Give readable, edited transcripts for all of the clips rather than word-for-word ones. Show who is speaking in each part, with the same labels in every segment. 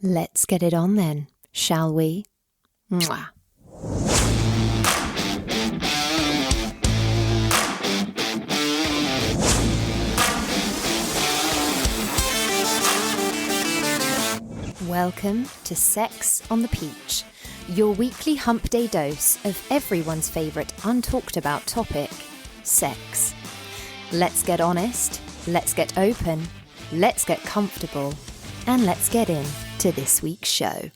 Speaker 1: Let's get it on then, shall we? Mwah. Welcome to Sex on the Peach, your weekly hump day dose of everyone's favourite untalked about topic, sex. Let's get honest, let's get open, let's get comfortable, and let's get in to this week's show.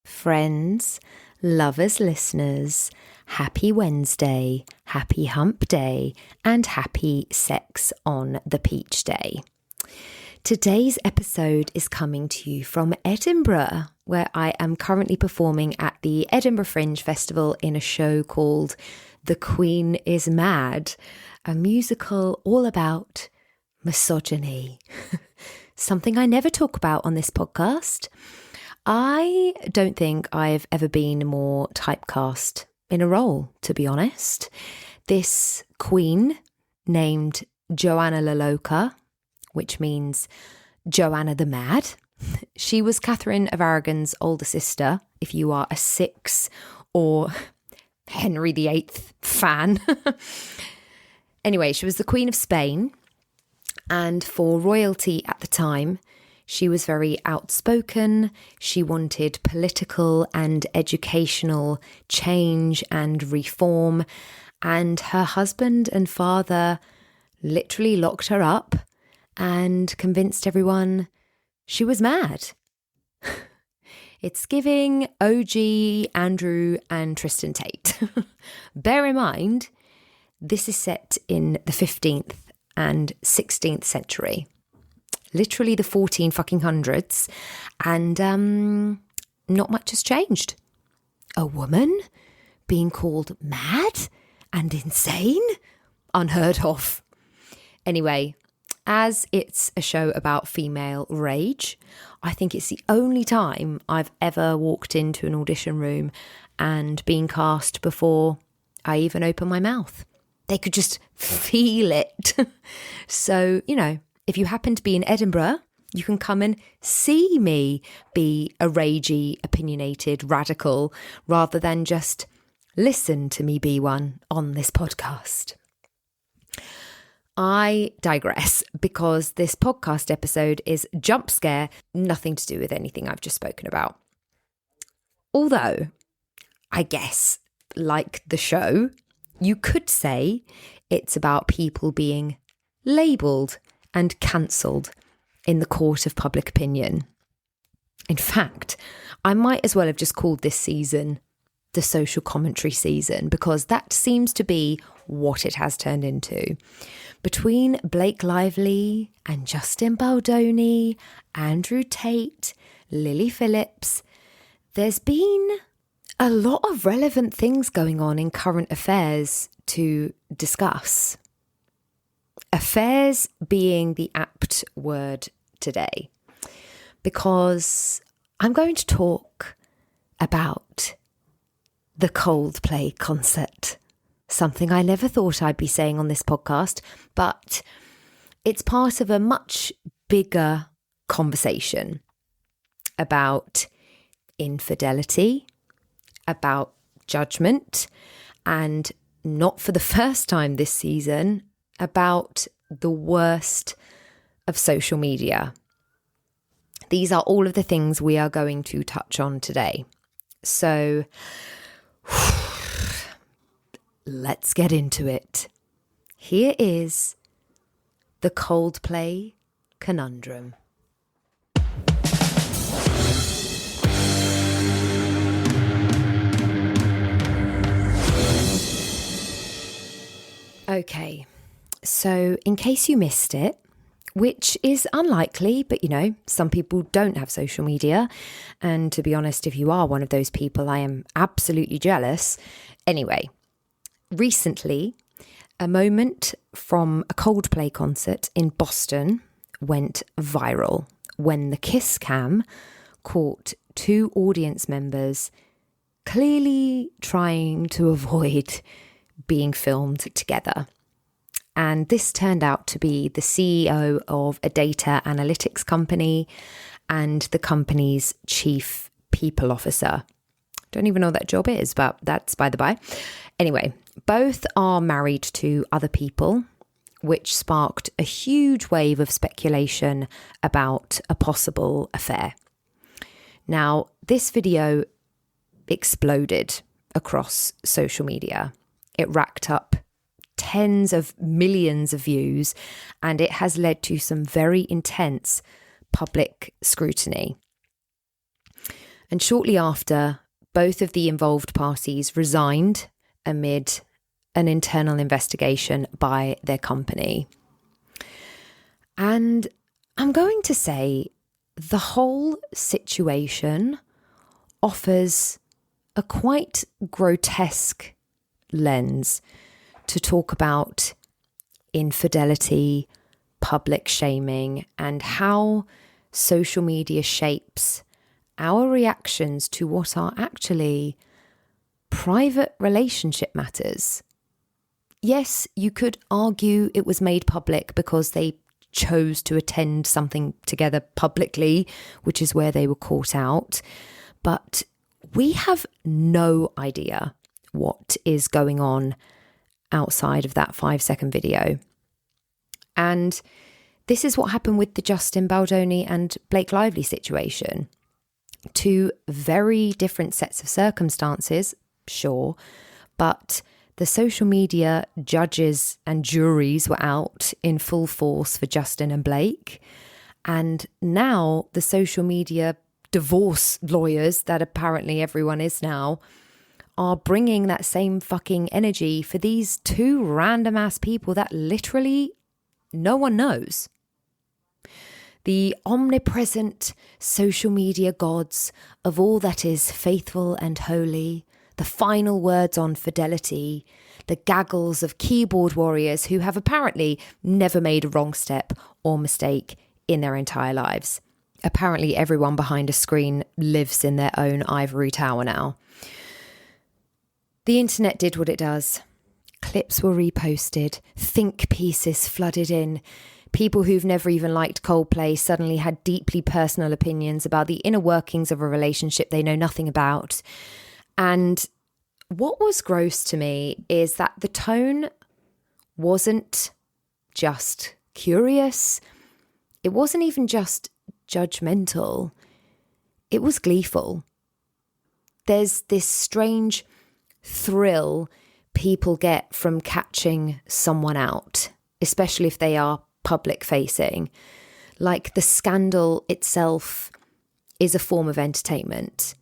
Speaker 1: Friends, lovers, listeners, happy Wednesday, happy hump day, and happy Sex on the Peach day. Today's episode is coming to you from Edinburgh, where I am currently performing at the Edinburgh Fringe Festival in a show called The Queen is Mad, a musical all about misogyny. Something I never talk about on this podcast. I don't think I've ever been more typecast in a role, to be honest. This queen named Joanna La Loca, which means Joanna the Mad. She was Catherine of Aragon's older sister, if you are a Six or Henry VIII fan. Anyway, she was the Queen of Spain. And for royalty at the time, she was very outspoken. She wanted political and educational change and reform. And her husband and father literally locked her up and convinced everyone she was mad. It's giving OG Andrew and Tristan Tate. Bear in mind, this is set in the 15th and 16th century, literally the 1400s, and not much has changed. A woman being called mad and insane? Unheard of. Anyway, as it's a show about female rage, I think it's the only time I've ever walked into an audition room and been cast before I even open my mouth. They could just feel it. So, if you happen to be in Edinburgh, you can come and see me be a ragey, opinionated radical, rather than just listen to me be one on this podcast. I digress, because this podcast episode is jump scare, nothing to do with anything I've just spoken about. Although, I guess, like the show, you could say it's about people being labelled and cancelled in the court of public opinion. In fact, I might as well have just called this season the social commentary season, because that seems to be what it has turned into. Between Blake Lively and Justin Baldoni, Andrew Tate, Lily Phillips, there's been a lot of relevant things going on in current affairs to discuss. Affairs being the apt word today, because I'm going to talk about the Coldplay concert. Something I never thought I'd be saying on this podcast, but it's part of a much bigger conversation about infidelity, about judgment, and not for the first time this season, about the worst of social media. These are all of the things we are going to touch on today. So let's get into it. Here is the Coldplay Conundrum. Okay, so in case you missed it, which is unlikely, but some people don't have social media. And to be honest, if you are one of those people, I am absolutely jealous. Anyway, recently, a moment from a Coldplay concert in Boston went viral when the kiss cam caught two audience members clearly trying to avoid being filmed together. And this turned out to be the CEO of a data analytics company and the company's chief people officer. Don't even know what that job is, but that's by the by. Anyway, both are married to other people, which sparked a huge wave of speculation about a possible affair. Now, this video exploded across social media. It racked up tens of millions of views, and it has led to some very intense public scrutiny. And shortly after, both of the involved parties resigned amid an internal investigation by their company. And I'm going to say the whole situation offers a quite grotesque lens to talk about infidelity, public shaming, and how social media shapes our reactions to what are actually private relationship matters. Yes, you could argue it was made public because they chose to attend something together publicly, which is where they were caught out. But we have no idea what is going on outside of that 5-second video. And this is what happened with the Justin Baldoni and Blake Lively situation. Two very different sets of circumstances, sure, but the social media judges and juries were out in full force for Justin and Blake. And now the social media divorce lawyers, that apparently everyone is now, are bringing that same fucking energy for these two random ass people that literally no one knows. The omnipresent social media gods of all that is faithful and holy, the final words on fidelity, the gaggles of keyboard warriors who have apparently never made a wrong step or mistake in their entire lives. Apparently everyone behind a screen lives in their own ivory tower now. The internet did what it does. Clips were reposted, think pieces flooded in. People who've never even liked Coldplay suddenly had deeply personal opinions about the inner workings of a relationship they know nothing about. And what was gross to me is that the tone wasn't just curious. It wasn't even just judgmental. It was gleeful. There's this strange thrill people get from catching someone out, especially if they are public facing. Like the scandal itself is a form of entertainment.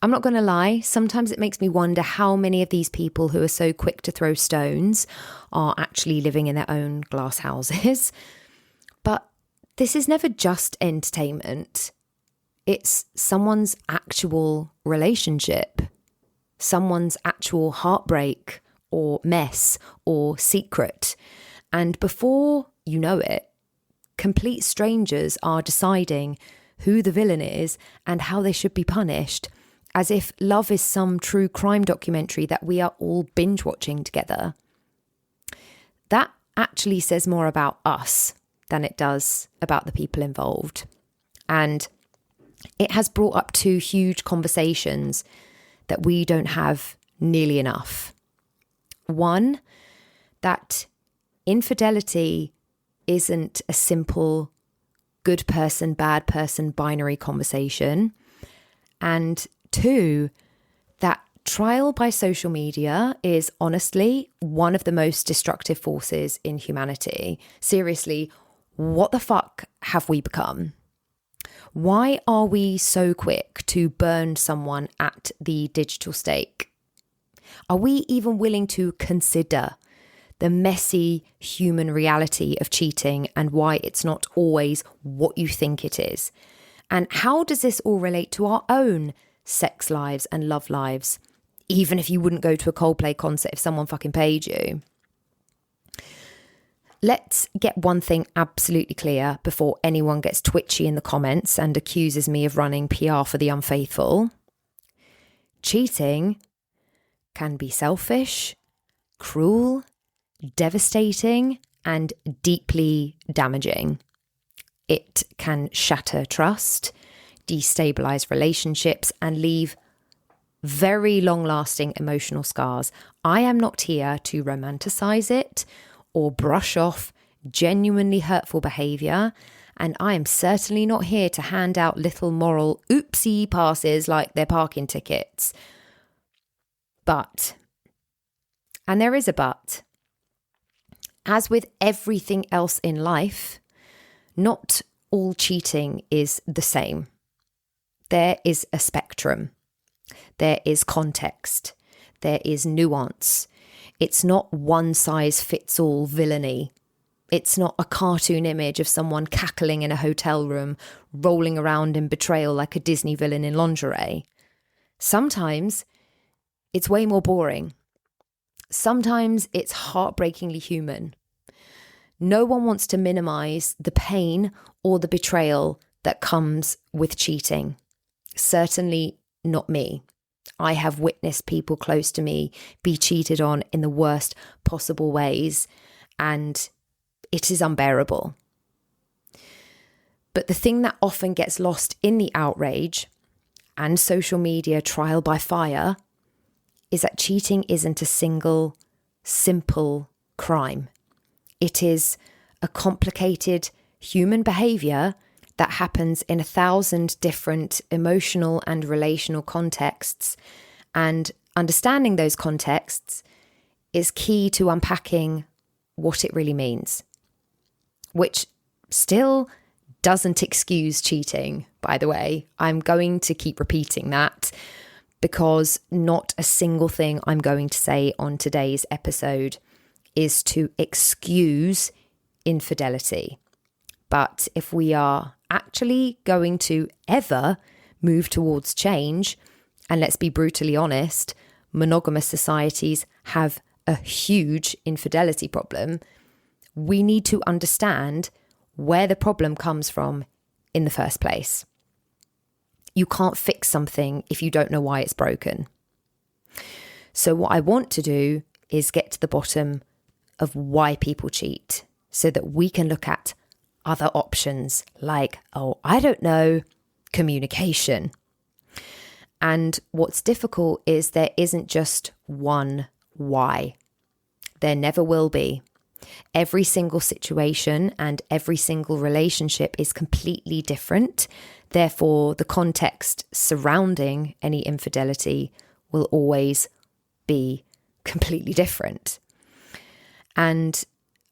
Speaker 1: I'm not going to lie, sometimes it makes me wonder how many of these people who are so quick to throw stones are actually living in their own glass houses. But this is never just entertainment. It's someone's actual relationship, someone's actual heartbreak or mess or secret. And before you know it, complete strangers are deciding who the villain is and how they should be punished, as if love is some true crime documentary that we are all binge watching together. That actually says more about us than it does about the people involved. And it has brought up two huge conversations that we don't have nearly enough. One, that infidelity isn't a simple good person, bad person binary conversation. And two, that trial by social media is honestly one of the most destructive forces in humanity. Seriously, what the fuck have we become? Why are we so quick to burn someone at the digital stake? Are we even willing to consider the messy human reality of cheating and why it's not always what you think it is? And how does this all relate to our own sex lives and love lives, even if you wouldn't go to a Coldplay concert if someone fucking paid you? Let's get one thing absolutely clear before anyone gets twitchy in the comments and accuses me of running PR for the unfaithful. Cheating can be selfish, cruel, devastating, and deeply damaging. It can shatter trust, destabilize relationships, and leave very long-lasting emotional scars. I am not here to romanticize it or brush off genuinely hurtful behavior, and I am certainly not here to hand out little moral oopsie passes like they're parking tickets. But, and there is a but, as with everything else in life, not all cheating is the same. There is a spectrum. There is context. There is nuance. It's not one size fits all villainy. It's not a cartoon image of someone cackling in a hotel room, rolling around in betrayal like a Disney villain in lingerie. Sometimes it's way more boring. Sometimes it's heartbreakingly human. No one wants to minimize the pain or the betrayal that comes with cheating. Certainly not me. I have witnessed people close to me be cheated on in the worst possible ways, and it is unbearable. But the thing that often gets lost in the outrage and social media trial by fire is that cheating isn't a single, simple crime. It is a complicated human behavior that happens in 1,000 different emotional and relational contexts. And understanding those contexts is key to unpacking what it really means, which still doesn't excuse cheating, by the way. I'm going to keep repeating that because not a single thing I'm going to say on today's episode is to excuse infidelity. But if we are actually going to ever move towards change, and let's be brutally honest, monogamous societies have a huge infidelity problem, we need to understand where the problem comes from in the first place. You can't fix something if you don't know why it's broken. So what I want to do is get to the bottom of why people cheat so that we can look at other options like, communication. And what's difficult is there isn't just one why. There never will be. Every single situation and every single relationship is completely different. Therefore, the context surrounding any infidelity will always be completely different. And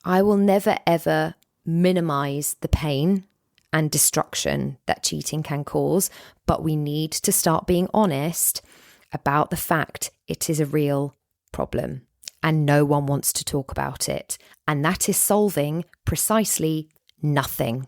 Speaker 1: I will never, ever minimize the pain and destruction that cheating can cause, but we need to start being honest about the fact it is a real problem and no one wants to talk about it. And that is solving precisely nothing.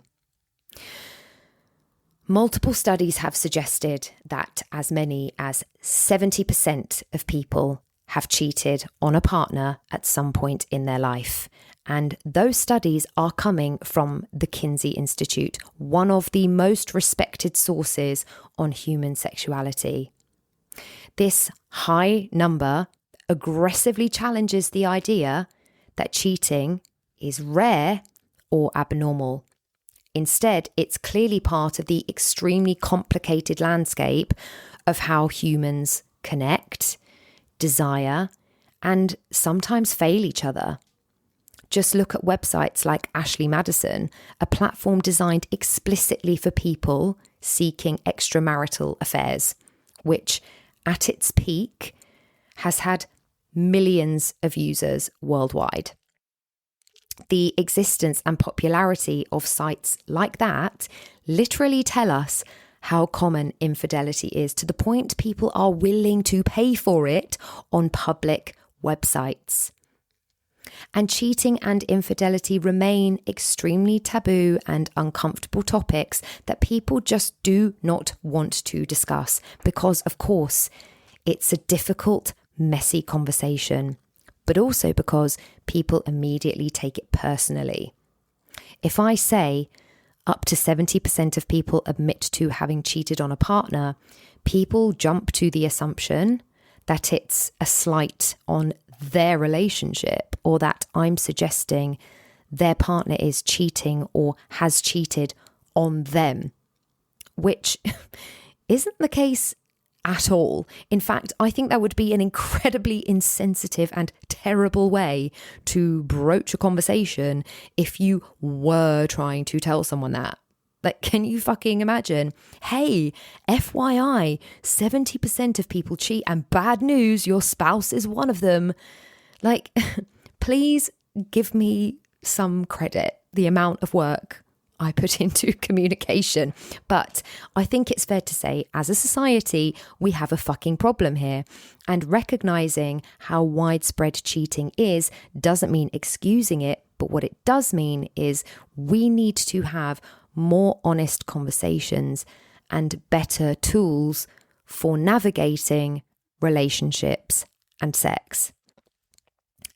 Speaker 1: Multiple studies have suggested that as many as 70% of people have cheated on a partner at some point in their life. And those studies are coming from the Kinsey Institute, one of the most respected sources on human sexuality. This high number aggressively challenges the idea that cheating is rare or abnormal. Instead, it's clearly part of the extremely complicated landscape of how humans connect, desire, and sometimes fail each other. Just look at websites like Ashley Madison, a platform designed explicitly for people seeking extramarital affairs, which at its peak has had millions of users worldwide. The existence and popularity of sites like that literally tell us how common infidelity is, to the point people are willing to pay for it on public websites. And cheating and infidelity remain extremely taboo and uncomfortable topics that people just do not want to discuss because, of course, it's a difficult, messy conversation, but also because people immediately take it personally. If I say up to 70% of people admit to having cheated on a partner, people jump to the assumption that it's a slight on their relationship, or that I'm suggesting their partner is cheating or has cheated on them, which isn't the case at all. In fact, I think that would be an incredibly insensitive and terrible way to broach a conversation if you were trying to tell someone that. Like, can you fucking imagine? Hey, FYI, 70% of people cheat, and bad news, your spouse is one of them. Like, please give me some credit, the amount of work I put into communication. But I think it's fair to say, as a society, we have a fucking problem here. And recognizing how widespread cheating is doesn't mean excusing it. But what it does mean is we need to have more honest conversations and better tools for navigating relationships and sex.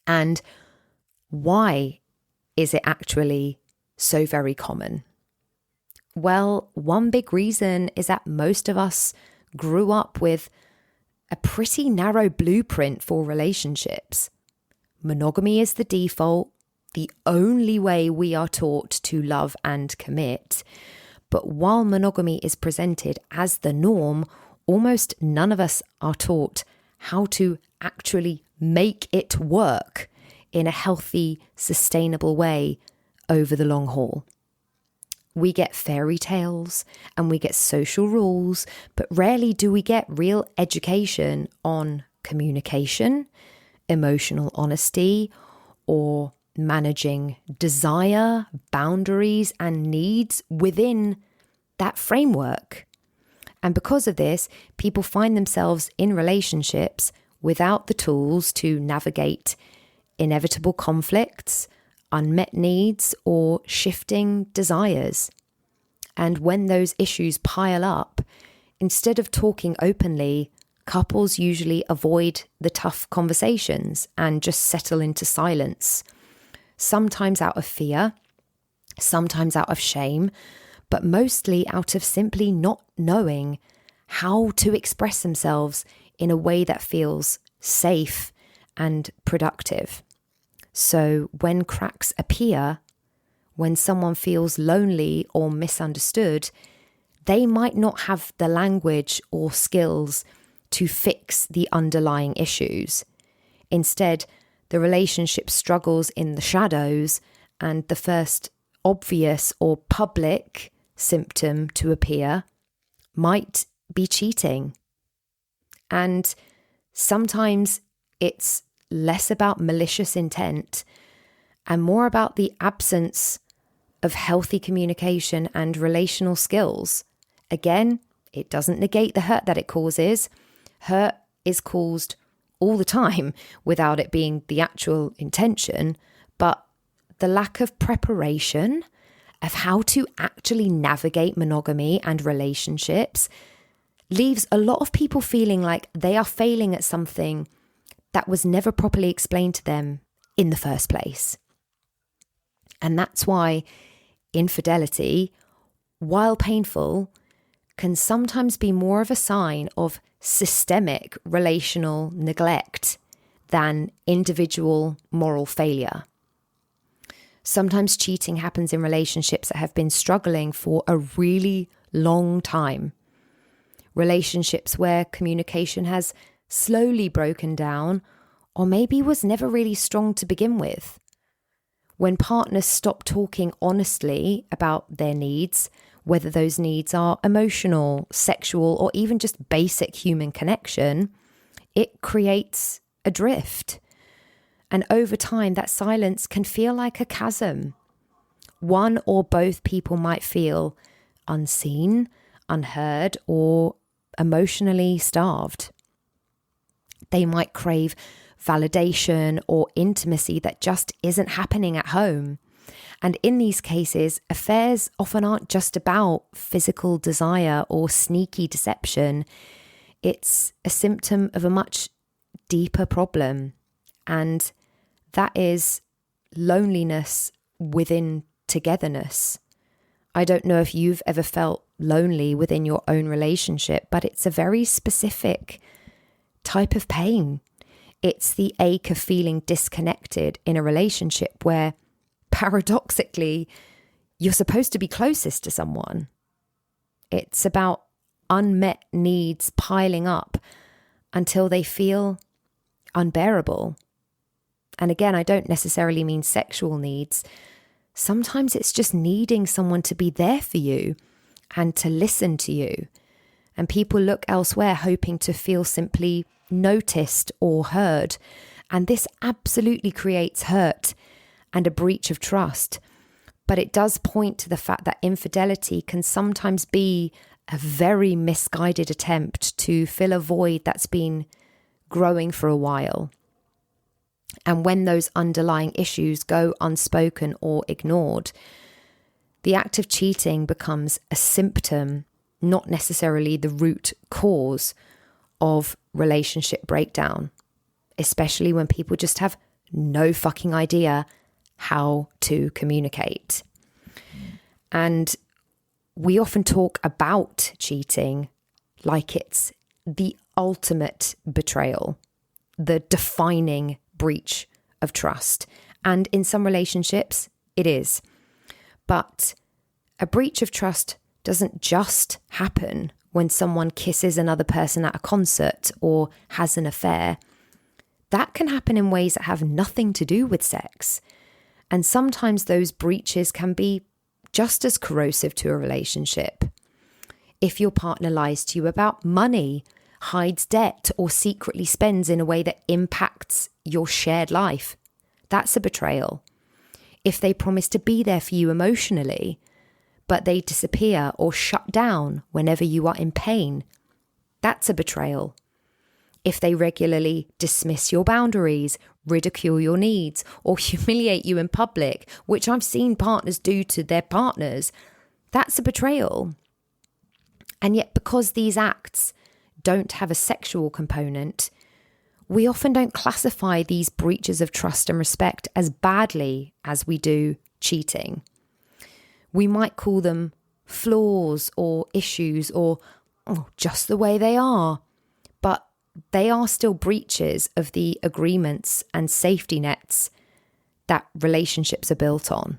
Speaker 1: And why is it actually so very common? Well, one big reason is that most of us grew up with a pretty narrow blueprint for relationships. Monogamy is the default, the only way we are taught to love and commit. But while monogamy is presented as the norm, almost none of us are taught how to actually make it work in a healthy, sustainable way over the long haul. We get fairy tales and we get social rules, but rarely do we get real education on communication, emotional honesty, or managing desire, boundaries, and needs within that framework. And because of this, people find themselves in relationships without the tools to navigate inevitable conflicts, unmet needs, or shifting desires. And when those issues pile up, instead of talking openly, couples usually avoid the tough conversations and just settle into silence. Sometimes out of fear, sometimes out of shame, but mostly out of simply not knowing how to express themselves in a way that feels safe and productive. So when cracks appear, when someone feels lonely or misunderstood, they might not have the language or skills to fix the underlying issues. Instead, the relationship struggles in the shadows, and the first obvious or public symptom to appear might be cheating. And sometimes it's less about malicious intent and more about the absence of healthy communication and relational skills. Again, it doesn't negate the hurt that it causes. Hurt is caused all the time without it being the actual intention, but the lack of preparation of how to actually navigate monogamy and relationships leaves a lot of people feeling like they are failing at something that was never properly explained to them in the first place. And that's why infidelity, while painful, can sometimes be more of a sign of systemic relational neglect than individual moral failure. Sometimes cheating happens in relationships that have been struggling for a really long time. Relationships where communication has slowly broken down, or maybe was never really strong to begin with. When partners stop talking honestly about their needs, whether those needs are emotional, sexual, or even just basic human connection, it creates a drift. And over time, that silence can feel like a chasm. One or both people might feel unseen, unheard, or emotionally starved. They might crave validation or intimacy that just isn't happening at home. And in these cases, affairs often aren't just about physical desire or sneaky deception. It's a symptom of a much deeper problem. And that is loneliness within togetherness. I don't know if you've ever felt lonely within your own relationship, but it's a very specific type of pain. It's the ache of feeling disconnected in a relationship where, paradoxically, you're supposed to be closest to someone. It's about unmet needs piling up until they feel unbearable. And again, I don't necessarily mean sexual needs. Sometimes it's just needing someone to be there for you and to listen to you. And people look elsewhere hoping to feel simply noticed or heard. And this absolutely creates hurt and a breach of trust. But it does point to the fact that infidelity can sometimes be a very misguided attempt to fill a void that's been growing for a while. And when those underlying issues go unspoken or ignored, the act of cheating becomes a symptom, not necessarily the root cause of relationship breakdown, especially when people just have no fucking idea how to communicate. And we often talk about cheating like it's the ultimate betrayal, the defining breach of trust. And in some relationships, it is. But a breach of trust doesn't just happen when someone kisses another person at a concert or has an affair. That can happen in ways that have nothing to do with sex. And sometimes those breaches can be just as corrosive to a relationship. If your partner lies to you about money, hides debt, or secretly spends in a way that impacts your shared life, that's a betrayal. If they promise to be there for you emotionally, but they disappear or shut down whenever you are in pain, that's a betrayal. If they regularly dismiss your boundaries, ridicule your needs, or humiliate you in public, which I've seen partners do to their partners, that's a betrayal. And yet, because these acts don't have a sexual component, we often don't classify these breaches of trust and respect as badly as we do cheating. We might call them flaws or issues or just the way they are, but they are still breaches of the agreements and safety nets that relationships are built on.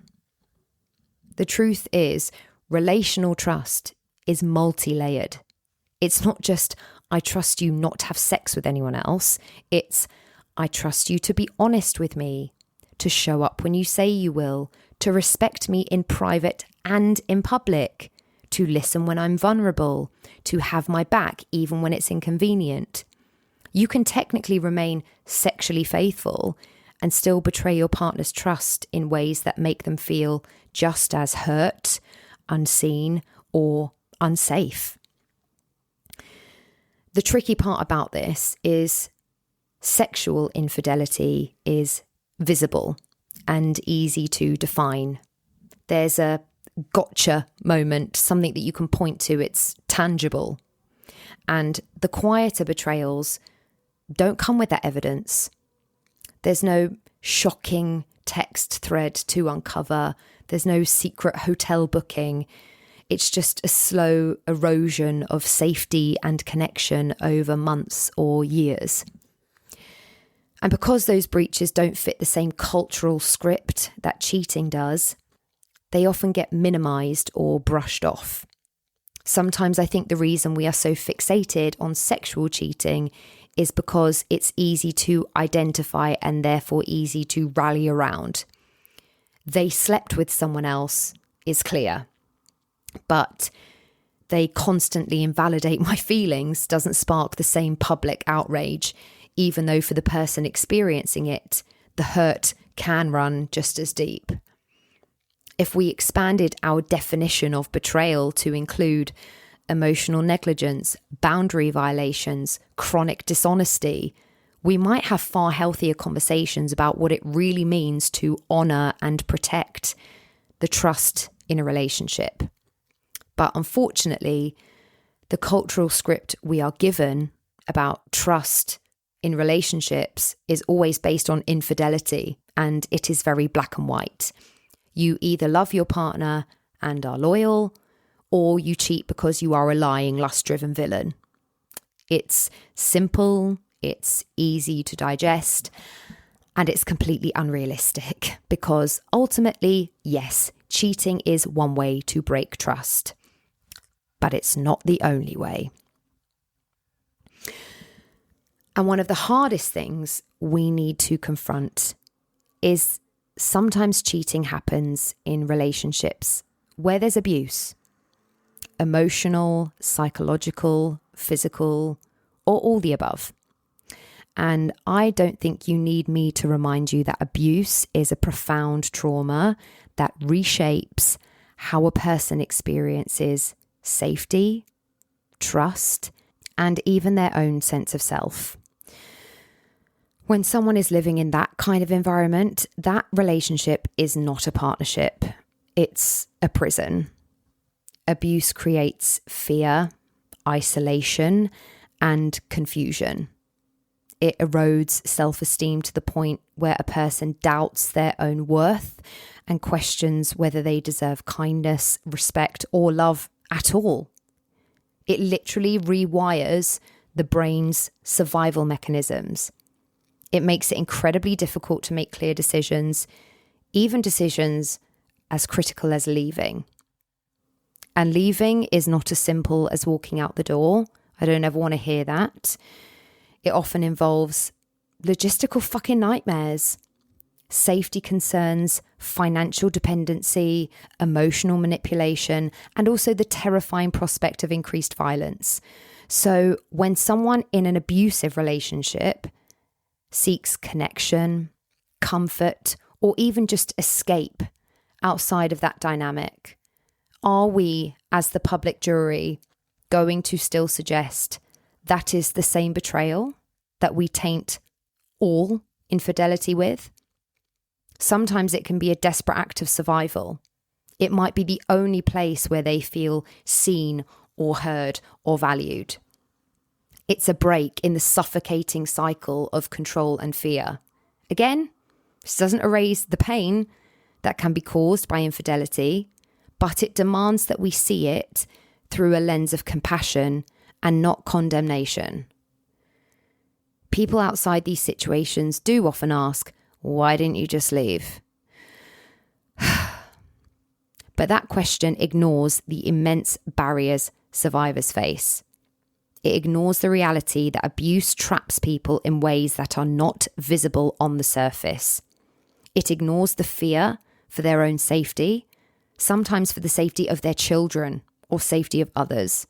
Speaker 1: The truth is, relational trust is multi-layered. It's not just, I trust you not to have sex with anyone else. It's, I trust you to be honest with me, to show up when you say you will, to respect me in private and in public, to listen when I'm vulnerable, to have my back even when it's inconvenient. You can technically remain sexually faithful and still betray your partner's trust in ways that make them feel just as hurt, unseen, or unsafe. The tricky part about this is sexual infidelity is visible and easy to define. There's a gotcha moment, something that you can point to, it's tangible. And the quieter betrayals don't come with that evidence. There's no shocking text thread to uncover. There's no secret hotel booking. It's just a slow erosion of safety and connection over months or years. And because those breaches don't fit the same cultural script that cheating does, they often get minimized or brushed off. Sometimes I think the reason we are so fixated on sexual cheating is because it's easy to identify and therefore easy to rally around. They slept with someone else is clear, but they constantly invalidate my feelings doesn't spark the same public outrage, even though for the person experiencing it, the hurt can run just as deep. If we expanded our definition of betrayal to include emotional negligence, boundary violations, chronic dishonesty, we might have far healthier conversations about what it really means to honour and protect the trust in a relationship. But unfortunately, the cultural script we are given about trust in relationships is always based on infidelity, and it is very black and white. You either love your partner and are loyal, or you cheat because you are a lying, lust-driven villain. It's simple, it's easy to digest, and it's completely unrealistic because ultimately, yes, cheating is one way to break trust, but it's not the only way. And one of the hardest things we need to confront is sometimes cheating happens in relationships where there's abuse, emotional, psychological, physical, or all the above. And I don't think you need me to remind you that abuse is a profound trauma that reshapes how a person experiences safety, trust, and even their own sense of self. When someone is living in that kind of environment, that relationship is not a partnership. It's a prison. Abuse creates fear, isolation, and confusion. It erodes self-esteem to the point where a person doubts their own worth and questions whether they deserve kindness, respect, or love at all. It literally rewires the brain's survival mechanisms. It makes it incredibly difficult to make clear decisions, even decisions as critical as leaving. And leaving is not as simple as walking out the door. I don't ever want to hear that. It often involves logistical fucking nightmares, safety concerns, financial dependency, emotional manipulation, and also the terrifying prospect of increased violence. So when someone in an abusive relationship seeks connection, comfort, or even just escape outside of that dynamic, are we, as the public jury, going to still suggest that is the same betrayal that we taint all infidelity with? Sometimes it can be a desperate act of survival. It might be the only place where they feel seen or heard or valued. It's a break in the suffocating cycle of control and fear. Again, this doesn't erase the pain that can be caused by infidelity, but it demands that we see it through a lens of compassion and not condemnation. People outside these situations do often ask, why didn't you just leave? But that question ignores the immense barriers survivors face. It ignores the reality that abuse traps people in ways that are not visible on the surface. It ignores the fear for their own safety, sometimes for the safety of their children or safety of others.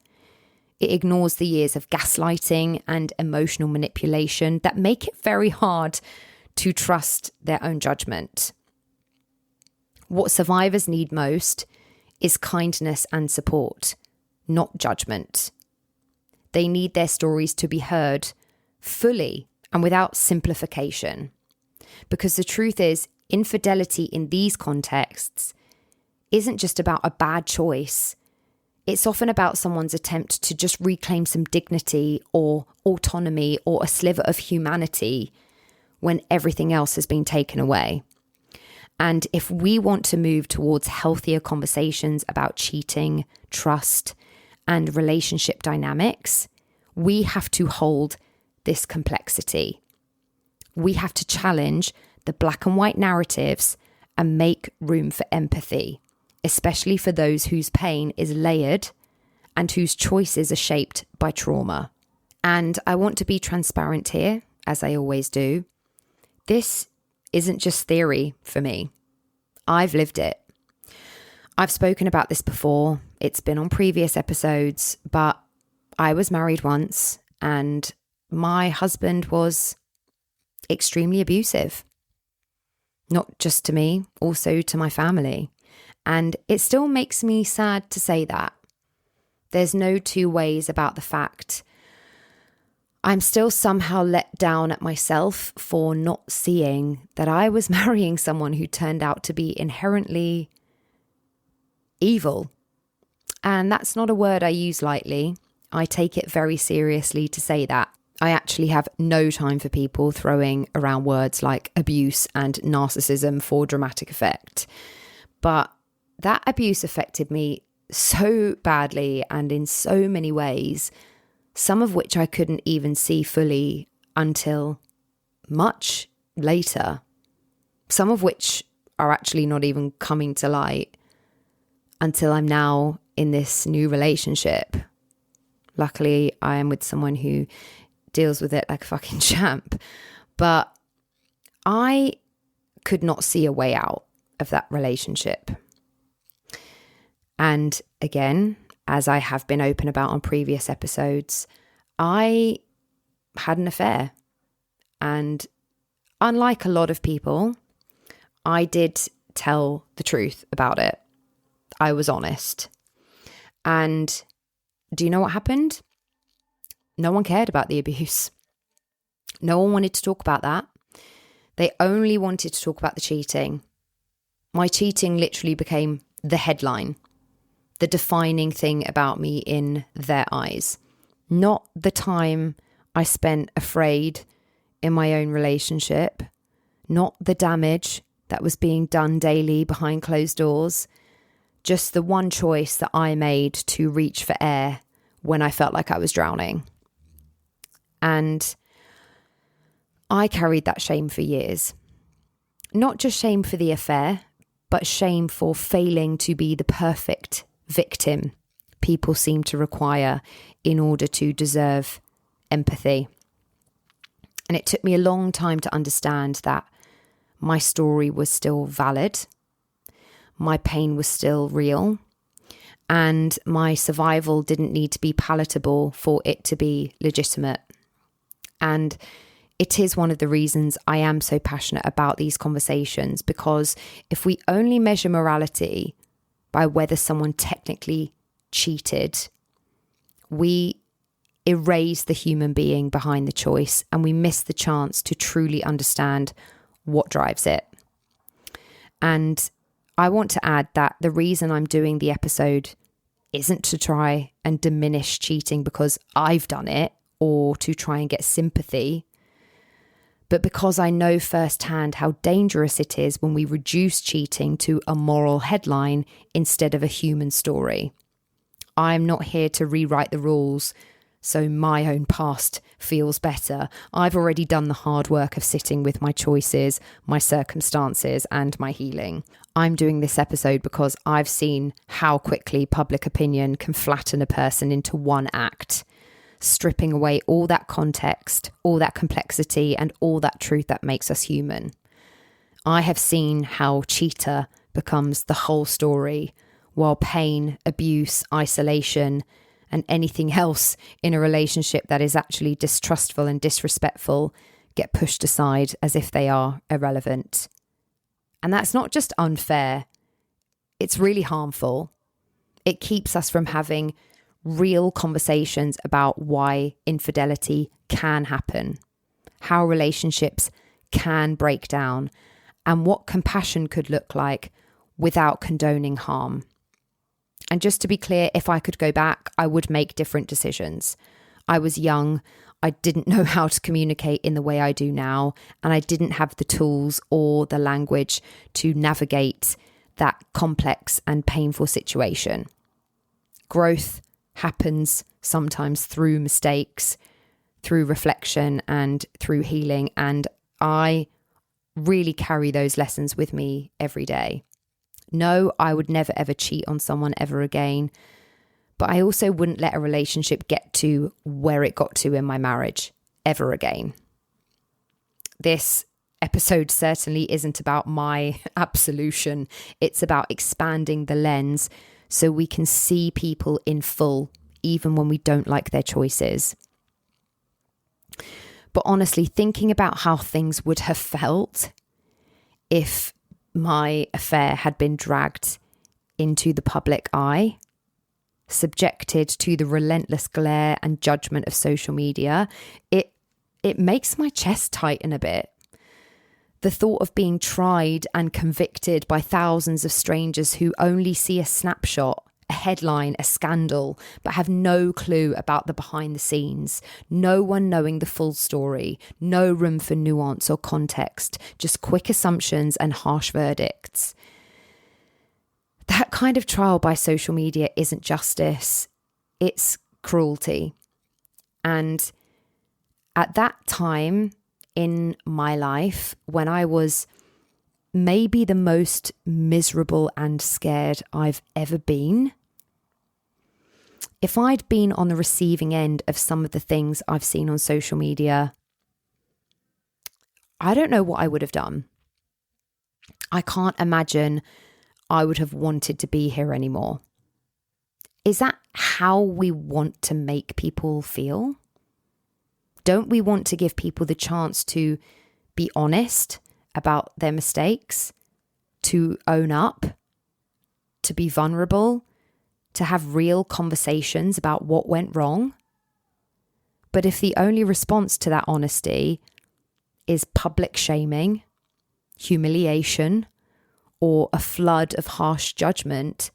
Speaker 1: It ignores the years of gaslighting and emotional manipulation that make it very hard to trust their own judgment. What survivors need most is kindness and support, not judgment. They need their stories to be heard fully and without simplification. Because the truth is, infidelity in these contexts isn't just about a bad choice. It's often about someone's attempt to just reclaim some dignity or autonomy or a sliver of humanity when everything else has been taken away. And if we want to move towards healthier conversations about cheating, trust, and relationship dynamics, we have to hold this complexity. We have to challenge the black and white narratives and make room for empathy, especially for those whose pain is layered and whose choices are shaped by trauma. And I want to be transparent here, as I always do. This isn't just theory for me. I've lived it. I've spoken about this before. It's been on previous episodes, but I was married once and my husband was extremely abusive. Not just to me, also to my family. And it still makes me sad to say that. There's no two ways about the fact. I'm still somehow let down at myself for not seeing that I was marrying someone who turned out to be inherently evil. And that's not a word I use lightly. I take it very seriously to say that. I actually have no time for people throwing around words like abuse and narcissism for dramatic effect. But that abuse affected me so badly and in so many ways, some of which I couldn't even see fully until much later. Some of which are actually not even coming to light until I'm now in this new relationship. Luckily, I am with someone who deals with it like a fucking champ. But I could not see a way out of that relationship. And again, as I have been open about on previous episodes, I had an affair. And unlike a lot of people, I did tell the truth about it. I was honest. And do you know what happened? No one cared about the abuse. No one wanted to talk about that. They only wanted to talk about the cheating. My cheating literally became the headline, the defining thing about me in their eyes. Not the time I spent afraid in my own relationship, not the damage that was being done daily behind closed doors, just the one choice that I made to reach for air when I felt like I was drowning. And I carried that shame for years. Not just shame for the affair, but shame for failing to be the perfect victim people seem to require in order to deserve empathy. And it took me a long time to understand that my story was still valid, my pain was still real, and my survival didn't need to be palatable for it to be legitimate. And it is one of the reasons I am so passionate about these conversations, because if we only measure morality by whether someone technically cheated, we erase the human being behind the choice and we miss the chance to truly understand what drives it. And I want to add that the reason I'm doing the episode isn't to try and diminish cheating because I've done it or to try and get sympathy, but because I know firsthand how dangerous it is when we reduce cheating to a moral headline instead of a human story. I'm not here to rewrite the rules so my own past feels better. I've already done the hard work of sitting with my choices, my circumstances, and my healing. I'm doing this episode because I've seen how quickly public opinion can flatten a person into one act, stripping away all that context, all that complexity, and all that truth that makes us human. I have seen how cheater becomes the whole story, while pain, abuse, isolation, and anything else in a relationship that is actually distrustful and disrespectful get pushed aside as if they are irrelevant. And that's not just unfair, it's really harmful. It keeps us from having real conversations about why infidelity can happen, how relationships can break down, and what compassion could look like without condoning harm. And just to be clear, if I could go back, I would make different decisions. I was young, I didn't know how to communicate in the way I do now, and I didn't have the tools or the language to navigate that complex and painful situation. Growth happens sometimes through mistakes, through reflection, and through healing, and I really carry those lessons with me every day. No, I would never ever cheat on someone ever again, but I also wouldn't let a relationship get to where it got to in my marriage ever again. This episode certainly isn't about my absolution. It's about expanding the lens so we can see people in full, even when we don't like their choices. But honestly, thinking about how things would have felt if my affair had been dragged into the public eye, subjected to the relentless glare and judgment of social media, it makes my chest tighten a bit. The thought of being tried and convicted by thousands of strangers who only see a snapshot, a headline, a scandal, but have no clue about the behind the scenes, no one knowing the full story, no room for nuance or context, just quick assumptions and harsh verdicts. That kind of trial by social media isn't justice, it's cruelty. And at that time in my life, when I was maybe the most miserable and scared I've ever been. If I'd been on the receiving end of some of the things I've seen on social media, I don't know what I would have done. I can't imagine I would have wanted to be here anymore. Is that how we want to make people feel? Don't we want to give people the chance to be honest about their mistakes, to own up, to be vulnerable, to have real conversations about what went wrong? But if the only response to that honesty is public shaming, humiliation, or a flood of harsh judgment,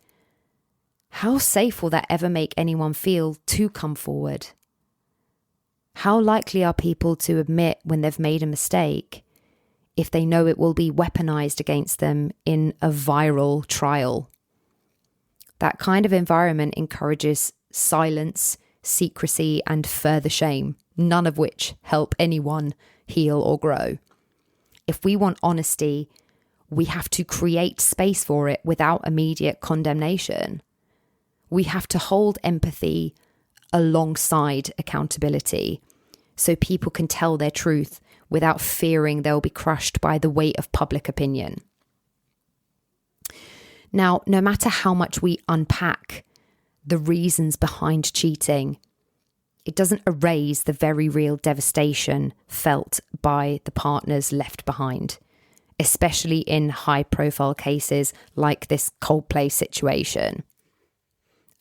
Speaker 1: how safe will that ever make anyone feel to come forward? How likely are people to admit when they've made a mistake if they know it will be weaponized against them in a viral trial? That kind of environment encourages silence, secrecy, and further shame, none of which help anyone heal or grow. If we want honesty, we have to create space for it without immediate condemnation. We have to hold empathy alongside accountability so people can tell their truth without fearing they'll be crushed by the weight of public opinion. Now, no matter how much we unpack the reasons behind cheating, it doesn't erase the very real devastation felt by the partners left behind, especially in high-profile cases like this Coldplay situation.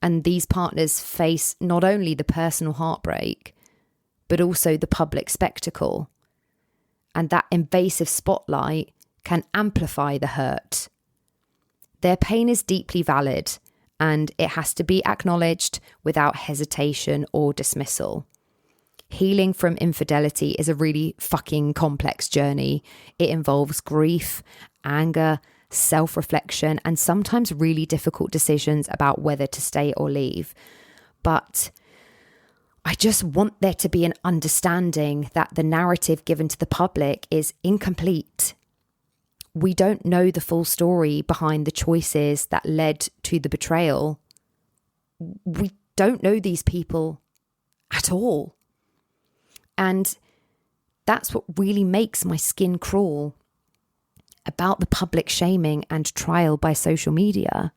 Speaker 1: And these partners face not only the personal heartbreak, but also the public spectacle. And that invasive spotlight can amplify the hurt. Their pain is deeply valid, and it has to be acknowledged without hesitation or dismissal. Healing from infidelity is a really fucking complex journey. It involves grief, anger, self-reflection, and sometimes really difficult decisions about whether to stay or leave. But I just want there to be an understanding that the narrative given to the public is incomplete. We don't know the full story behind the choices that led to the betrayal. We don't know these people at all. And that's what really makes my skin crawl about the public shaming and trial by social media.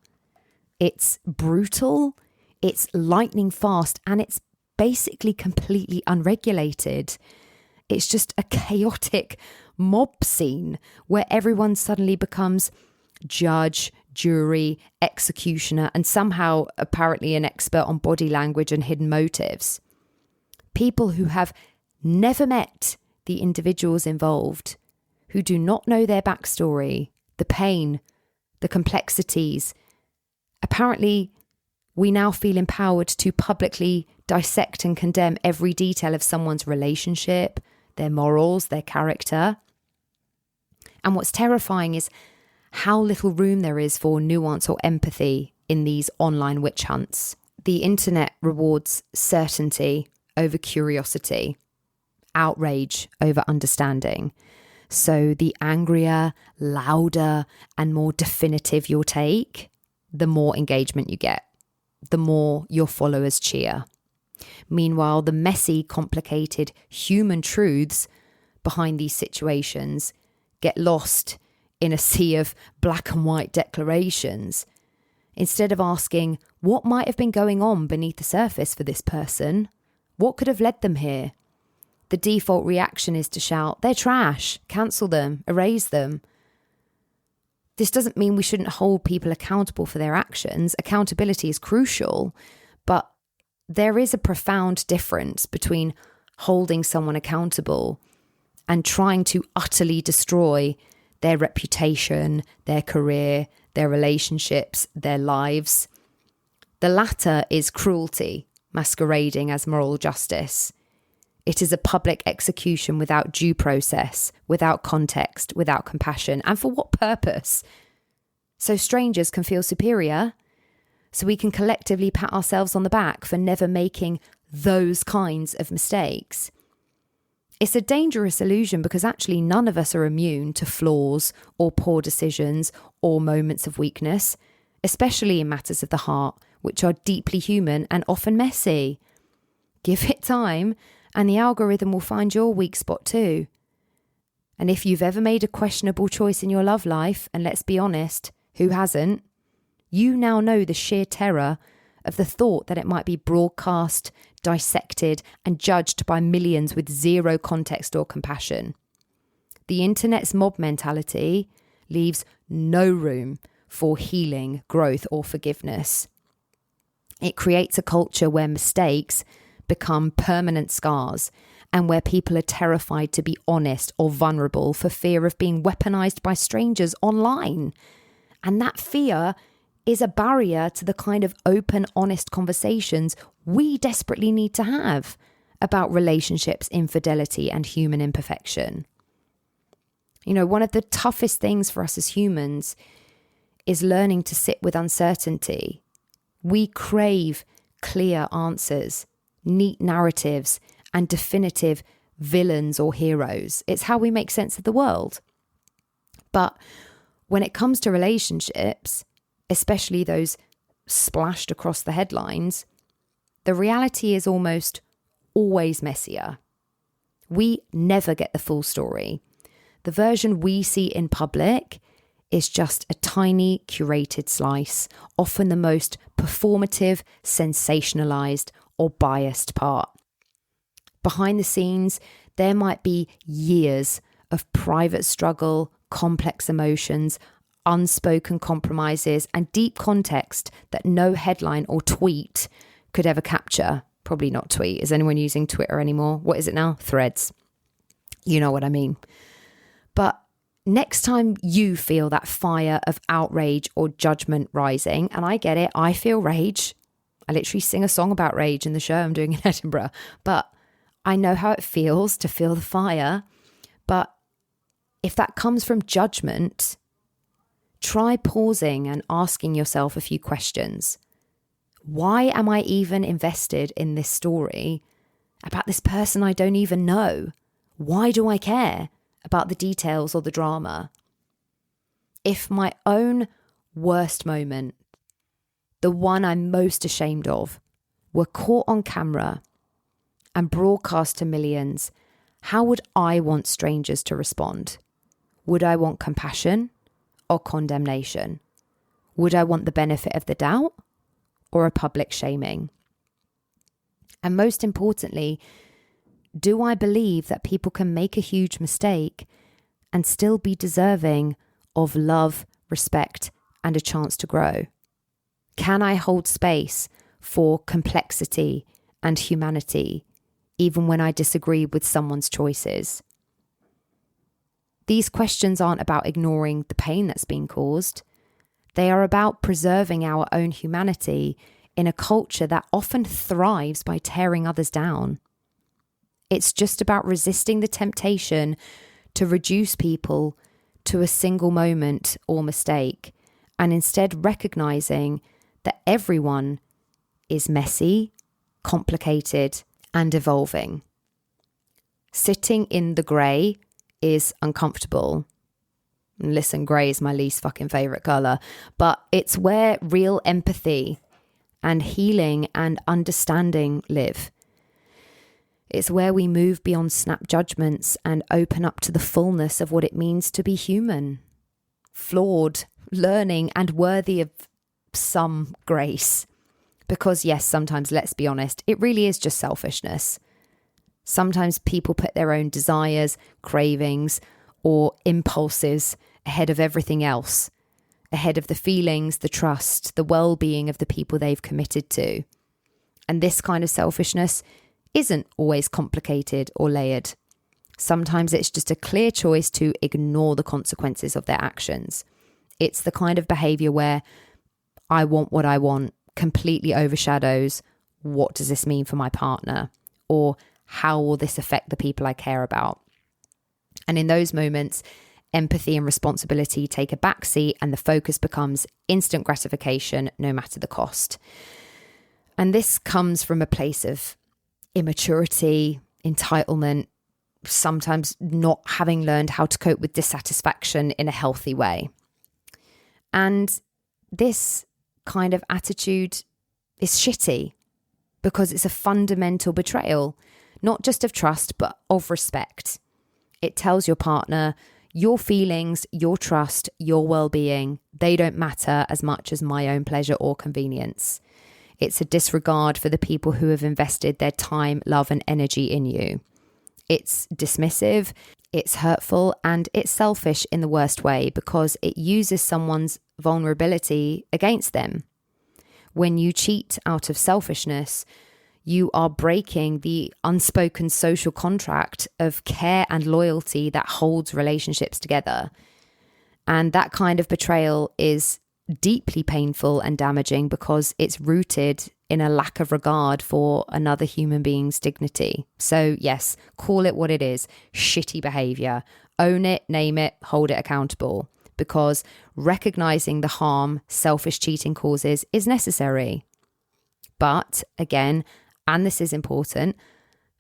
Speaker 1: It's brutal, it's lightning fast, and it's basically completely unregulated. It's just a chaotic mob scene where everyone suddenly becomes judge, jury, executioner, and somehow apparently an expert on body language and hidden motives. People who have never met the individuals involved, who do not know their backstory, the pain, the complexities. Apparently, we now feel empowered to publicly dissect and condemn every detail of someone's relationship, their morals, their character. And what's terrifying is how little room there is for nuance or empathy in these online witch hunts. The internet rewards certainty over curiosity, outrage over understanding. So the angrier, louder, and more definitive your take, the more engagement you get, the more your followers cheer. Meanwhile, the messy, complicated human truths behind these situations get lost in a sea of black and white declarations. Instead of asking, what might have been going on beneath the surface for this person? What could have led them here? The default reaction is to shout, they're trash, cancel them, erase them. This doesn't mean we shouldn't hold people accountable for their actions. Accountability is crucial, but there is a profound difference between holding someone accountable and trying to utterly destroy their reputation, their career, their relationships, their lives. The latter is cruelty masquerading as moral justice. It is a public execution without due process, without context, without compassion. And for what purpose? So strangers can feel superior, so we can collectively pat ourselves on the back for never making those kinds of mistakes. It's a dangerous illusion because actually none of us are immune to flaws or poor decisions or moments of weakness, especially in matters of the heart, which are deeply human and often messy. Give it time and the algorithm will find your weak spot too. And if you've ever made a questionable choice in your love life, and let's be honest, who hasn't? You now know the sheer terror of the thought that it might be broadcast, dissected, and judged by millions with zero context or compassion. The internet's mob mentality leaves no room for healing, growth, or forgiveness. It creates a culture where mistakes become permanent scars and where people are terrified to be honest or vulnerable for fear of being weaponized by strangers online. And that fear is a barrier to the kind of open, honest conversations we desperately need to have about relationships, infidelity, and human imperfection. You know, one of the toughest things for us as humans is learning to sit with uncertainty. We crave clear answers, neat narratives, and definitive villains or heroes. It's how we make sense of the world. But when it comes to relationships, especially those splashed across the headlines, the reality is almost always messier. We never get the full story. The version we see in public is just a tiny curated slice, often the most performative, sensationalized, or biased part. Behind the scenes, there might be years of private struggle, complex emotions, unspoken compromises, and deep context that no headline or tweet could ever capture. Probably not tweet. Is anyone using Twitter anymore? What is it now? Threads. You know what I mean. But next time you feel that fire of outrage or judgment rising, and I get it, I feel rage. I literally sing a song about rage in the show I'm doing in Edinburgh. But I know how it feels to feel the fire. But if that comes from judgment, try pausing and asking yourself a few questions. Why am I even invested in this story about this person I don't even know? Why do I care about the details or the drama? If my own worst moment, the one I'm most ashamed of, were caught on camera and broadcast to millions, how would I want strangers to respond? Would I want compassion or condemnation? Would I want the benefit of the doubt or a public shaming? And most importantly, do I believe that people can make a huge mistake and still be deserving of love, respect, and a chance to grow? Can I hold space for complexity and humanity, even when I disagree with someone's choices? These questions aren't about ignoring the pain that's been caused. They are about preserving our own humanity in a culture that often thrives by tearing others down. It's just about resisting the temptation to reduce people to a single moment or mistake, and instead recognizing that everyone is messy, complicated, and evolving. Sitting in the grey is uncomfortable. And listen, grey is my least fucking favourite colour, but it's where real empathy and healing and understanding live. It's where we move beyond snap judgments and open up to the fullness of what it means to be human, flawed, learning, and worthy of some grace. Because yes, sometimes, let's be honest, it really is just selfishness. Sometimes people put their own desires, cravings, or impulses ahead of everything else, ahead of the feelings, the trust, the well-being of the people they've committed to. And this kind of selfishness isn't always complicated or layered. Sometimes it's just a clear choice to ignore the consequences of their actions. It's the kind of behavior where I want what I want completely overshadows what does this mean for my partner, or how will this affect the people I care about. And in those moments, empathy and responsibility take a backseat and the focus becomes instant gratification, no matter the cost. And this comes from a place of immaturity, entitlement, sometimes not having learned how to cope with dissatisfaction in a healthy way. And this kind of attitude is shitty because it's a fundamental betrayal, not just of trust, but of respect. It tells your partner, your feelings, your trust, your well-being, they don't matter as much as my own pleasure or convenience. It's a disregard for the people who have invested their time, love, and energy in you. It's dismissive, it's hurtful, and it's selfish in the worst way because it uses someone's vulnerability against them. When you cheat out of selfishness, you are breaking the unspoken social contract of care and loyalty that holds relationships together. And that kind of betrayal is deeply painful and damaging because it's rooted in a lack of regard for another human being's dignity. So yes, call it what it is, shitty behavior. Own it, name it, hold it accountable, because recognizing the harm selfish cheating causes is necessary. But again, and this is important,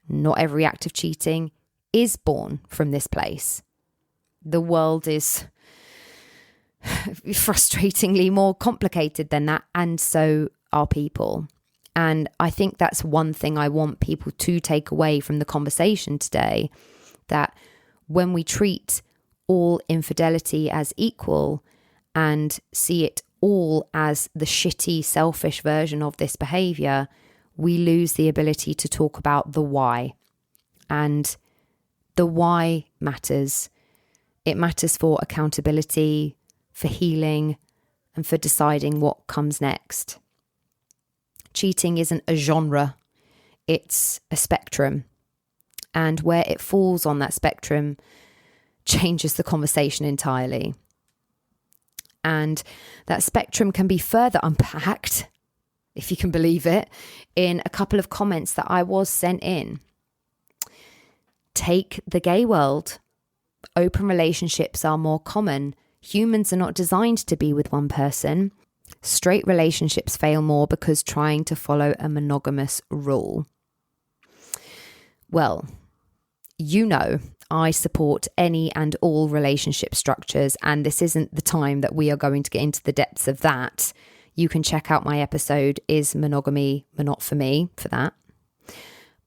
Speaker 1: not every act of cheating is born from this place. The world is frustratingly more complicated than that, and so are people. And I think that's one thing I want people to take away from the conversation today, that when we treat all infidelity as equal and see it all as the shitty, selfish version of this behavior, we lose the ability to talk about the why. And the why matters. It matters for accountability, for healing, and for deciding what comes next. Cheating isn't a genre, it's a spectrum. And where it falls on that spectrum changes the conversation entirely. And that spectrum can be further unpacked, if you can believe it, in a couple of comments that I was sent in. Take the gay world. Open relationships are more common. Humans are not designed to be with one person. Straight relationships fail more because trying to follow a monogamous rule. Well, you know, I support any and all relationship structures, and this isn't the time that we are going to get into the depths of that. You can check out my episode, Is Monogamy Not For Me, for that.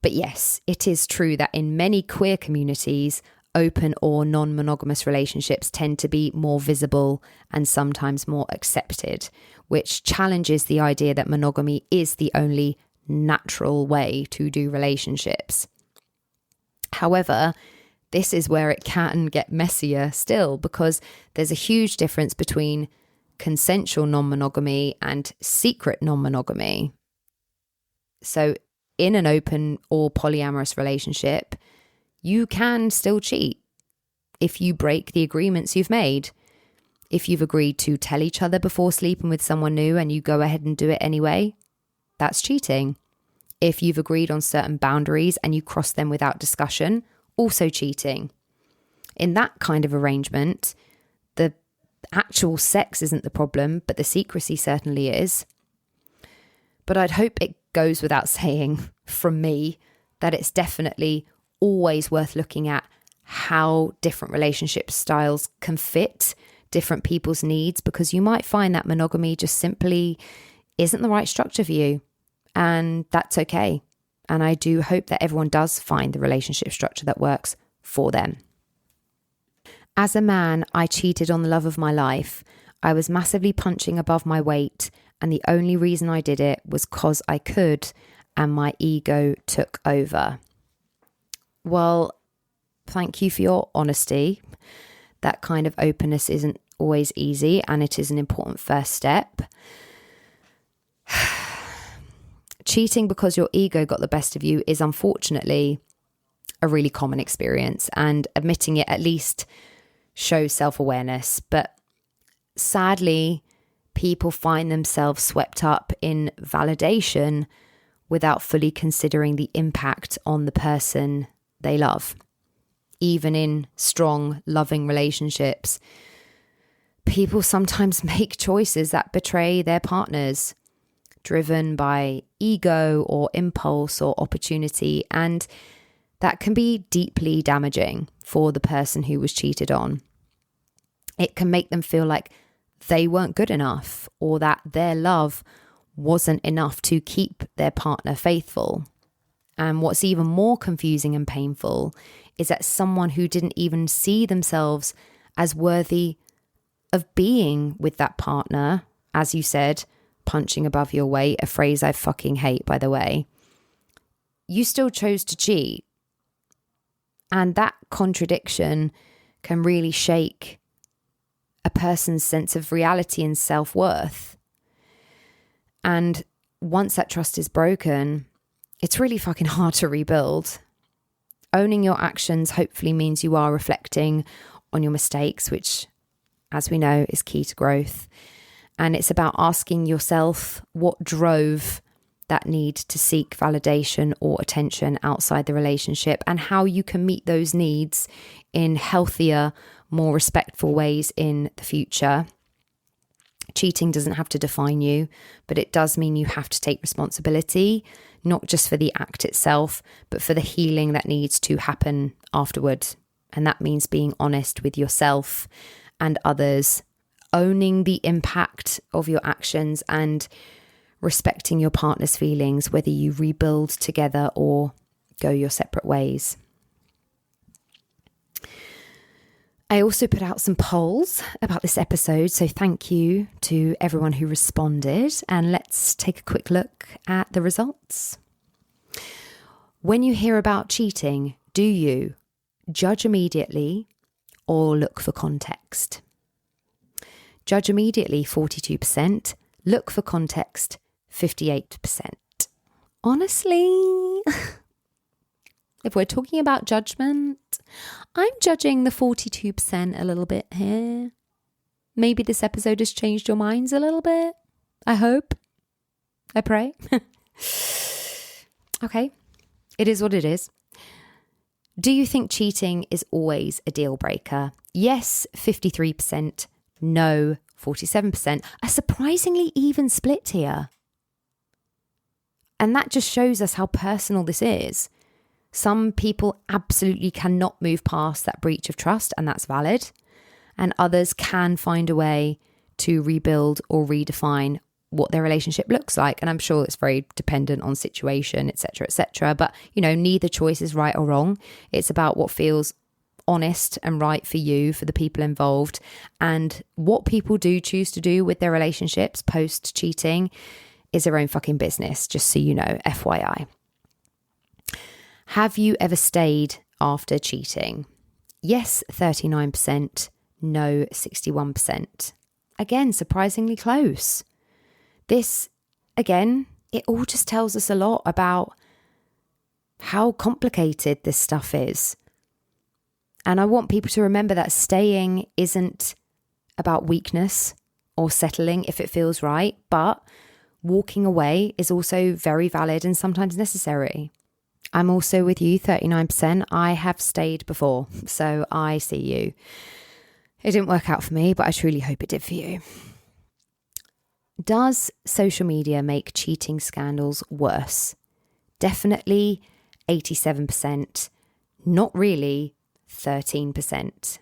Speaker 1: But yes, it is true that in many queer communities, open or non-monogamous relationships tend to be more visible and sometimes more accepted, which challenges the idea that monogamy is the only natural way to do relationships. However, this is where it can get messier still, because there's a huge difference between consensual non-monogamy and secret non-monogamy. So in an open or polyamorous relationship, you can still cheat if you break the agreements you've made. If you've agreed to tell each other before sleeping with someone new and you go ahead and do it anyway, that's cheating. If you've agreed on certain boundaries and you cross them without discussion, also cheating. In that kind of arrangement, the actual sex isn't the problem, but the secrecy certainly is. But I'd hope it goes without saying from me that it's definitely always worth looking at how different relationship styles can fit different people's needs, because you might find that monogamy just simply isn't the right structure for you, and that's okay. And I do hope that everyone does find the relationship structure that works for them. As a man, I cheated on the love of my life. I was massively punching above my weight, and the only reason I did it was 'cause I could, and my ego took over. Well, thank you for your honesty. That kind of openness isn't always easy, and it is an important first step. Cheating because your ego got the best of you is unfortunately a really common experience, and admitting it at least shows self-awareness. But sadly, people find themselves swept up in validation without fully considering the impact on the person they love. Even in strong, loving relationships, people sometimes make choices that betray their partners, driven by ego or impulse or opportunity. And that can be deeply damaging for the person who was cheated on. It can make them feel like they weren't good enough, or that their love wasn't enough to keep their partner faithful. And what's even more confusing and painful is that someone who didn't even see themselves as worthy of being with that partner, as you said, punching above your weight, a phrase I fucking hate, by the way, you still chose to cheat. And that contradiction can really shake a person's sense of reality and self-worth. And once that trust is broken, it's really fucking hard to rebuild. Owning your actions hopefully means you are reflecting on your mistakes, which, as we know, is key to growth. And it's about asking yourself what drove that need to seek validation or attention outside the relationship, and how you can meet those needs in healthier, more respectful ways in the future. Cheating doesn't have to define you, but it does mean you have to take responsibility, not just for the act itself, but for the healing that needs to happen afterward. And that means being honest with yourself and others, owning the impact of your actions, and respecting your partner's feelings, whether you rebuild together or go your separate ways. I also put out some polls about this episode, so thank you to everyone who responded, and let's take a quick look at the results. When you hear about cheating, do you judge immediately or look for context? Judge immediately, 42%. Look for context, 58%. Honestly, if we're talking about judgment, I'm judging the 42% a little bit here. Maybe this episode has changed your minds a little bit. I hope. I pray. Okay, it is what it is. Do you think cheating is always a deal breaker? Yes, 53%. No, 47%. A surprisingly even split here. And that just shows us how personal this is. Some people absolutely cannot move past that breach of trust, and that's valid. And others can find a way to rebuild or redefine what their relationship looks like. And I'm sure it's very dependent on situation, etc., etc. But, you know, neither choice is right or wrong. It's about what feels honest and right for you, for the people involved. And what people do choose to do with their relationships post cheating is their own fucking business, just so you know, FYI. Have you ever stayed after cheating? Yes, 39%. No, 61%. Again, surprisingly close. This, again, it all just tells us a lot about how complicated this stuff is. And I want people to remember that staying isn't about weakness or settling if it feels right, but walking away is also very valid and sometimes necessary. I'm also with you, 39%. I have stayed before, so I see you. It didn't work out for me, but I truly hope it did for you. Does social media make cheating scandals worse? Definitely 87%. Not really 13%.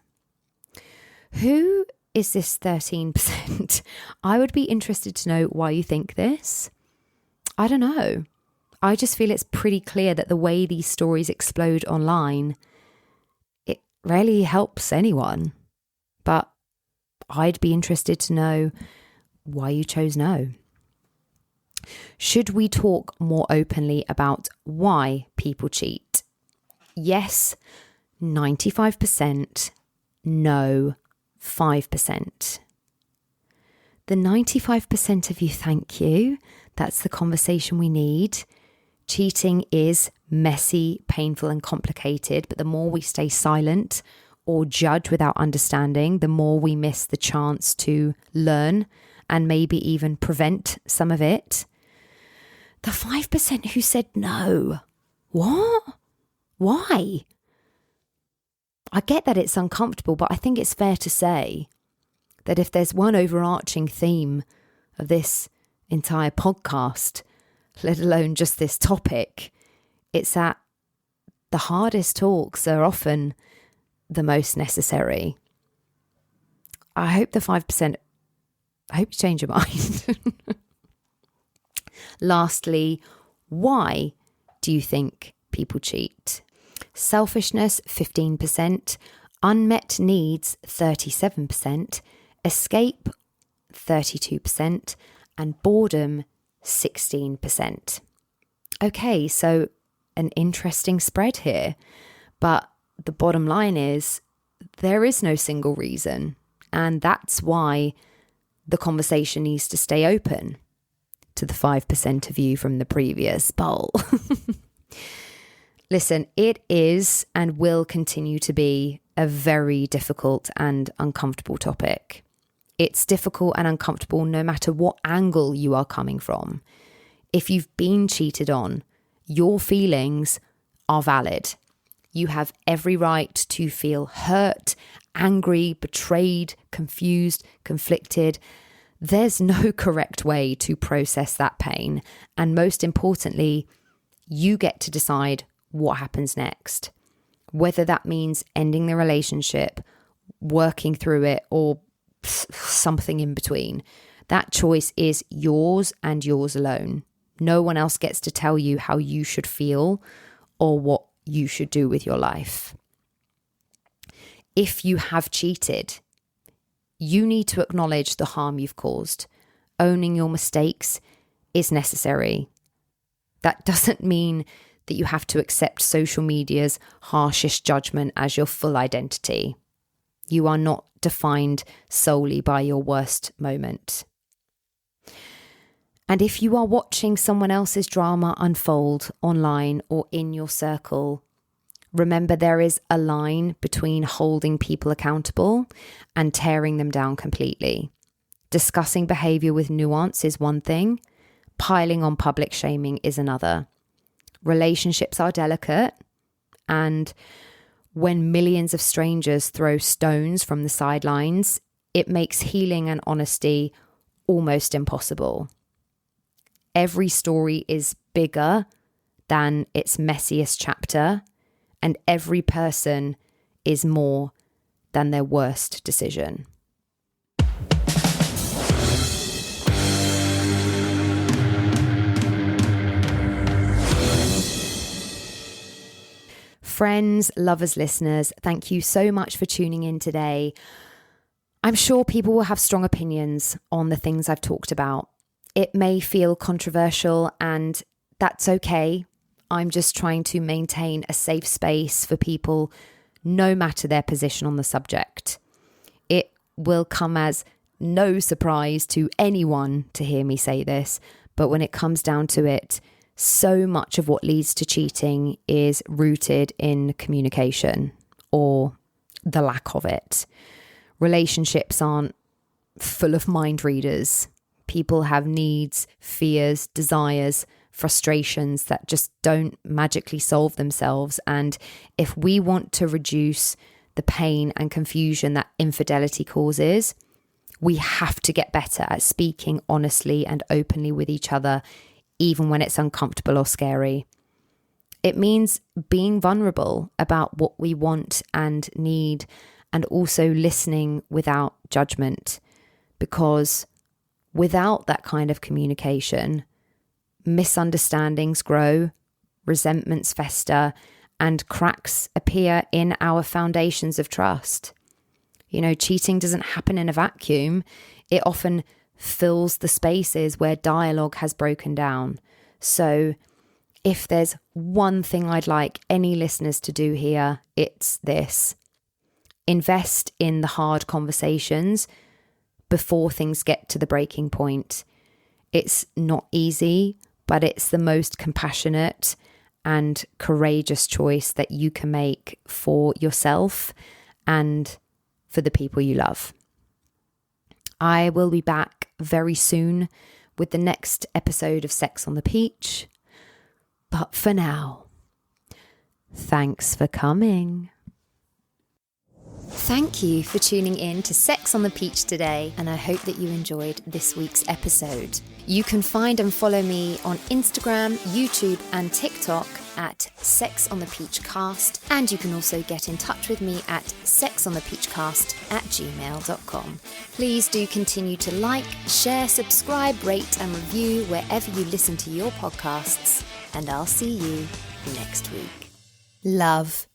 Speaker 1: Who is this 13%? I would be interested to know why you think this. I don't know. I just feel it's pretty clear that the way these stories explode online, it rarely helps anyone. But I'd be interested to know why you chose no. Should we talk more openly about why people cheat? Yes, 95%. No, 5%. The 95% of you, thank you. That's the conversation we need. Cheating is messy, painful, and complicated, but the more we stay silent or judge without understanding, the more we miss the chance to learn and maybe even prevent some of it. The 5% who said no. What? Why? I get that it's uncomfortable, but I think it's fair to say that if there's one overarching theme of this entire podcast, let alone just this topic, it's that the hardest talks are often the most necessary. I hope the 5%, I hope you change your mind. Lastly, why do you think people cheat? Selfishness, 15%, unmet needs, 37%, escape, 32%, and boredom, 16%. Okay, so an interesting spread here, but the bottom line is there is no single reason, and that's why the conversation needs to stay open to the 5% of you from the previous poll. Listen, it is and will continue to be a very difficult and uncomfortable topic. It's difficult and uncomfortable no matter what angle you are coming from. If you've been cheated on, your feelings are valid. You have every right to feel hurt, angry, betrayed, confused, conflicted. There's no correct way to process that pain. And most importantly, you get to decide what happens next. Whether that means ending the relationship, working through it, or something in between. That choice is yours and yours alone. No one else gets to tell you how you should feel or what you should do with your life. If you have cheated, you need to acknowledge the harm you've caused. Owning your mistakes is necessary. That doesn't mean that you have to accept social media's harshest judgment as your full identity. You are not defined solely by your worst moment. And if you are watching someone else's drama unfold online or in your circle, remember there is a line between holding people accountable and tearing them down completely. Discussing behaviour with nuance is one thing, piling on public shaming is another. Relationships are delicate, and when millions of strangers throw stones from the sidelines, it makes healing and honesty almost impossible. Every story is bigger than its messiest chapter, and every person is more than their worst decision. Friends, lovers, listeners, thank you so much for tuning in today. I'm sure people will have strong opinions on the things I've talked about. It may feel controversial, and that's okay. I'm just trying to maintain a safe space for people, no matter their position on the subject. It will come as no surprise to anyone to hear me say this, but when it comes down to it, so much of what leads to cheating is rooted in communication or the lack of it. Relationships aren't full of mind readers. People have needs, fears, desires, frustrations that just don't magically solve themselves. And if we want to reduce the pain and confusion that infidelity causes, we have to get better at speaking honestly and openly with each other, even when it's uncomfortable or scary. It means being vulnerable about what we want and need, and also listening without judgment, because without that kind of communication, misunderstandings grow, resentments fester, and cracks appear in our foundations of trust. You know, cheating doesn't happen in a vacuum. It often fills the spaces where dialogue has broken down. So if there's one thing I'd like any listeners to do here, it's this. Invest in the hard conversations before things get to the breaking point. It's not easy, but it's the most compassionate and courageous choice that you can make for yourself and for the people you love. I will be back very soon with the next episode of Sex on the Peach. But for now, thanks for coming. Thank you for tuning in to Sex on the Peach today, and I hope that you enjoyed this week's episode. You can find and follow me on Instagram, YouTube, and TikTok at sexonthepeachcast, and you can also get in touch with me at sexonthepeachcast@gmail.com. Please do continue to like, share, subscribe, rate and review wherever you listen to your podcasts, and I'll see you next week. Love.